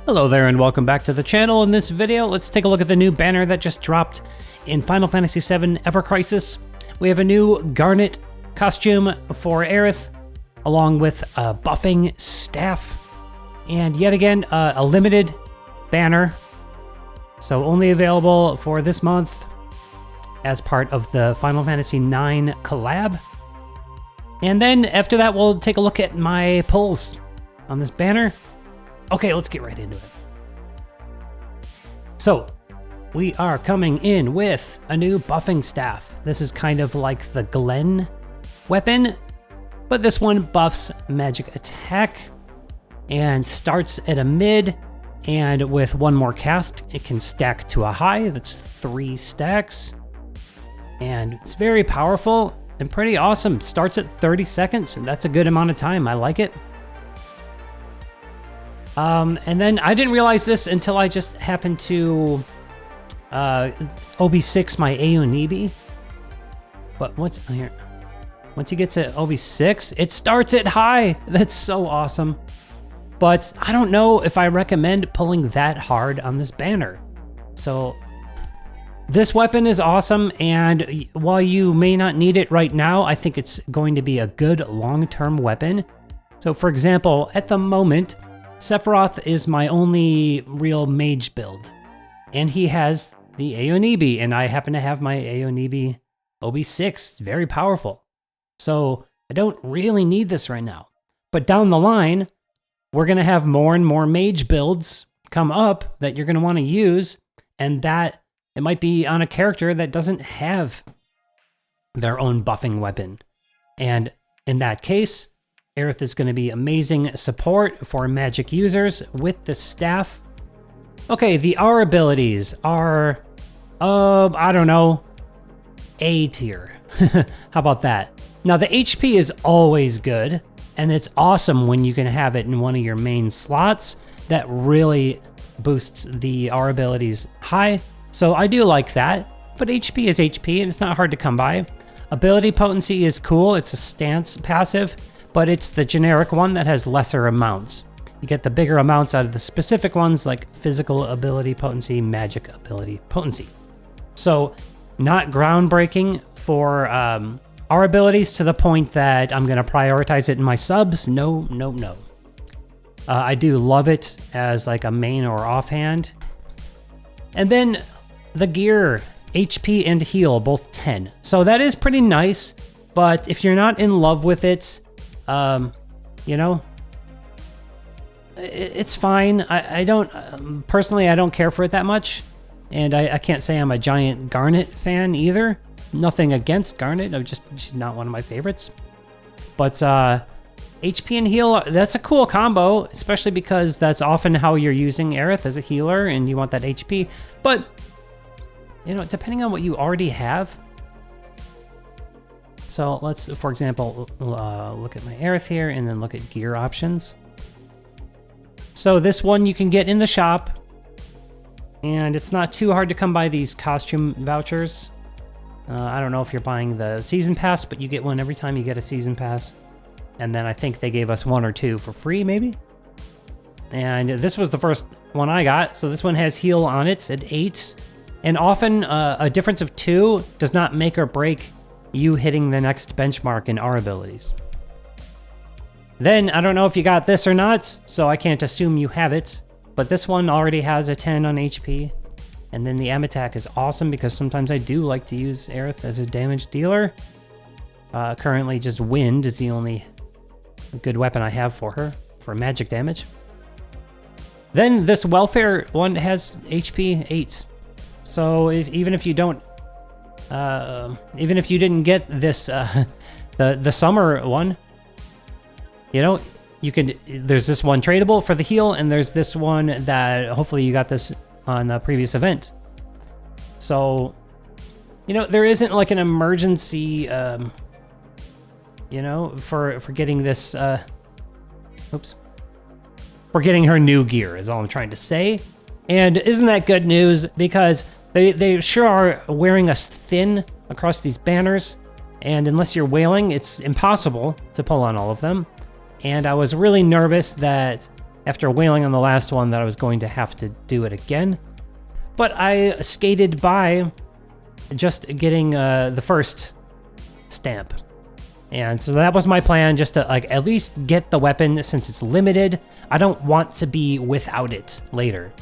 Hello there and welcome back to the channel. In this video, let's take a look at the new banner that just dropped in Final Fantasy VII Ever Crisis. We have a new Garnet costume for Aerith, along with a buffing staff, and yet again, a limited banner. So only available for this month as part of the Final Fantasy IX collab. And then after that, we'll take a look at my pulls on this banner. Okay, let's get right into it. So, we are coming in with a new buffing staff. This is kind of like the Glen weapon, but this one buffs magic attack and starts at a mid, and with one more cast, it can stack to a high. That's 3 stacks. And it's very powerful and pretty awesome. Starts at 30 seconds, and that's a good amount of time. I like it. And then I didn't realize this until I just happened to OB6 my Aonibi. But once he gets to OB6, it starts at high. That's so awesome. But I don't know if I recommend pulling that hard on this banner. So this weapon is awesome, and while you may not need it right now, I think it's going to be a good long-term weapon. So for example, at the moment, Sephiroth is my only real mage build, and he has the Aonibi, and I happen to have my Aonibi OB6. It's very powerful. So I don't really need this right now. But down the line, we're going to have more and more mage builds come up that you're going to want to use, and that it might be on a character that doesn't have their own buffing weapon. And in that case, Aerith is going to be amazing support for magic users with the staff. Okay, the R abilities are, I don't know, A tier. How about that? Now, the HP is always good, and it's awesome when you can have it in one of your main slots. That really boosts the R abilities high, so I do like that. But HP is HP, and it's not hard to come by. Ability potency is cool. It's a stance passive, but it's the generic one that has lesser amounts. You get the bigger amounts out of the specific ones, like physical ability potency, magic ability potency. So not groundbreaking for our abilities to the point that I'm going to prioritize it in my subs. No. I do love it as like a main or offhand. And then the gear, HP and heal, both 10. So that is pretty nice, but if you're not in love with it, you know, it's fine. I don't, personally, I don't care for it that much. And I can't say I'm a giant Garnet fan either. Nothing against Garnet, she's not one of my favorites. But HP and heal, that's a cool combo, especially because that's often how you're using Aerith as a healer, and you want that HP. But, you know, depending on what you already have. So let's, for example, look at my Aerith here, and then look at gear options. So this one you can get in the shop, and it's not too hard to come by these costume vouchers. I don't know if you're buying the season pass, but you get one every time you get a season pass. And then I think they gave us 1 or 2 for free, maybe. And this was the first one I got, so this one has heal on it at 8. And often a difference of 2 does not make or break you hitting the next benchmark in R abilities. Then, I don't know if you got this or not, so I can't assume you have it, but this one already has a 10 on HP. And then the M attack is awesome because sometimes I do like to use Aerith as a damage dealer. Currently just Wind is the only good weapon I have for her for magic damage. Then this Welfare one has HP 8. So even if you don't, even if you didn't get this, the summer one, you know, you can. There's this one tradable for the heal, and there's this one that hopefully you got this on the previous event. So, you know, there isn't like an emergency, you know, for getting this. For getting her new gear is all I'm trying to say. And isn't that good news? Because they sure are wearing us thin across these banners, and unless you're whaling, it's impossible to pull on all of them. And I was really nervous that after wailing on the last one that I was going to have to do it again. But I skated by just getting the first stamp. And so that was my plan, just to like at least get the weapon since it's limited. I don't want to be without it later.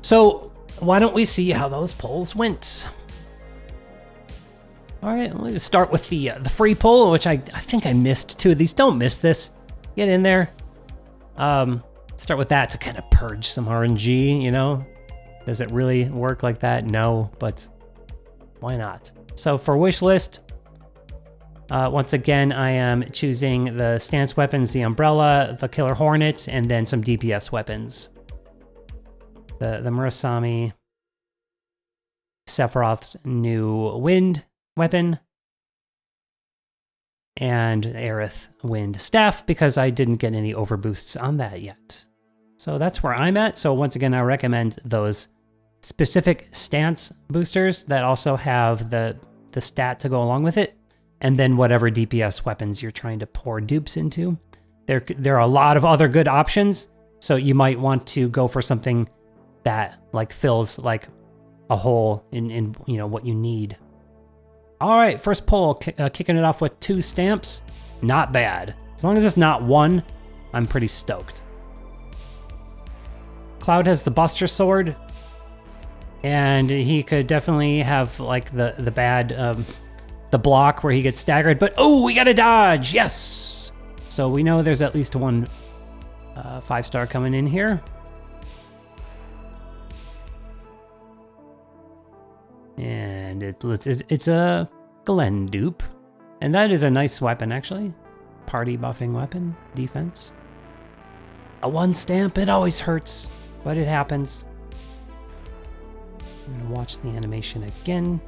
So why don't we see how those pulls went? All right, let's start with the free pull, which I think I missed 2 of these. Don't miss this. Get in there. Start with that to kind of purge some RNG, you know? Does it really work like that? No, but why not? So for wish list, once again, I am choosing the stance weapons, the umbrella, the killer hornet, and then some DPS weapons. The Murasami, Sephiroth's new wind weapon, and Aerith wind staff, because I didn't get any overboosts on that yet. So that's where I'm at. So once again, I recommend those specific stance boosters that also have the stat to go along with it, and then whatever DPS weapons you're trying to pour dupes into. There are a lot of other good options, so you might want to go for something that like fills like a hole in you know what you need. All right, first pull, kicking it off with 2 stamps. Not bad. As long as it's not 1, I'm pretty stoked. Cloud has the Buster Sword, and he could definitely have like the bad, the block where he gets staggered, but oh, we got a dodge, yes! So we know there's at least 1 5-star coming in here. And it's a Glen dupe. And that is a nice weapon, actually. Party buffing weapon, defense. A 1 stamp, it always hurts, but it happens. I'm gonna watch the animation again.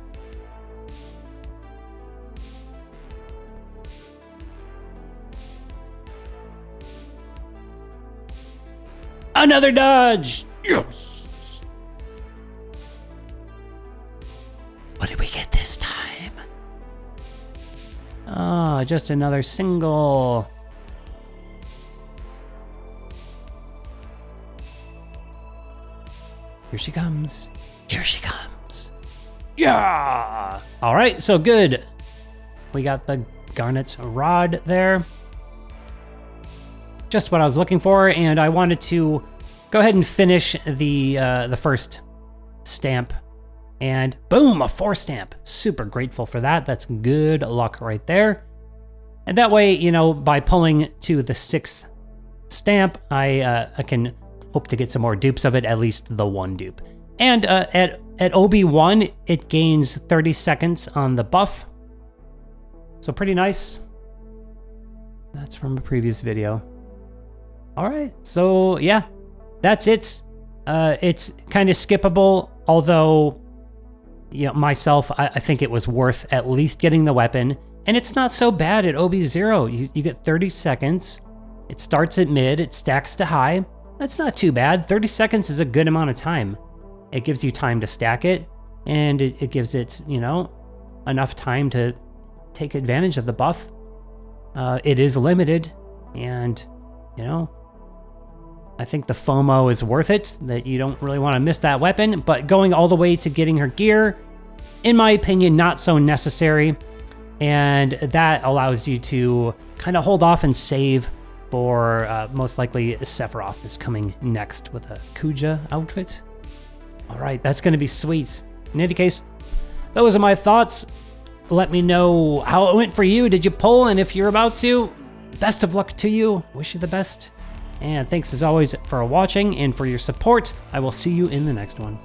Another dodge! Yes! What did we get this time? Oh, just another single. Here she comes. Here she comes. Yeah! All right, so good. We got the Garnet's rod there. Just what I was looking for, and I wanted to go ahead and finish the first stamp. And boom, a 4 stamp. Super grateful for that. That's good luck right there. And that way, you know, by pulling to the 6th stamp, I can hope to get some more dupes of it, at least the 1 dupe. And at OB1, it gains 30 seconds on the buff. So pretty nice. That's from a previous video. All right, so yeah, that's it. It's kind of skippable, although, you know, myself, I think it was worth at least getting the weapon. And it's not so bad at OB0. You get 30 seconds. It starts at mid, it stacks to high. That's not too bad. 30 seconds is a good amount of time. It gives you time to stack it, and it gives it, you know, enough time to take advantage of the buff. It is limited, and, you know, I think the FOMO is worth it, that you don't really want to miss that weapon, but going all the way to getting her gear, in my opinion, not so necessary, and that allows you to kind of hold off and save for most likely Sephiroth is coming next with a Kuja outfit. All right, that's going to be sweet. In any case, those are my thoughts. Let me know how it went for you. Did you pull? And if you're about to, best of luck to you. Wish you the best. And thanks as always for watching and for your support. I will see you in the next one.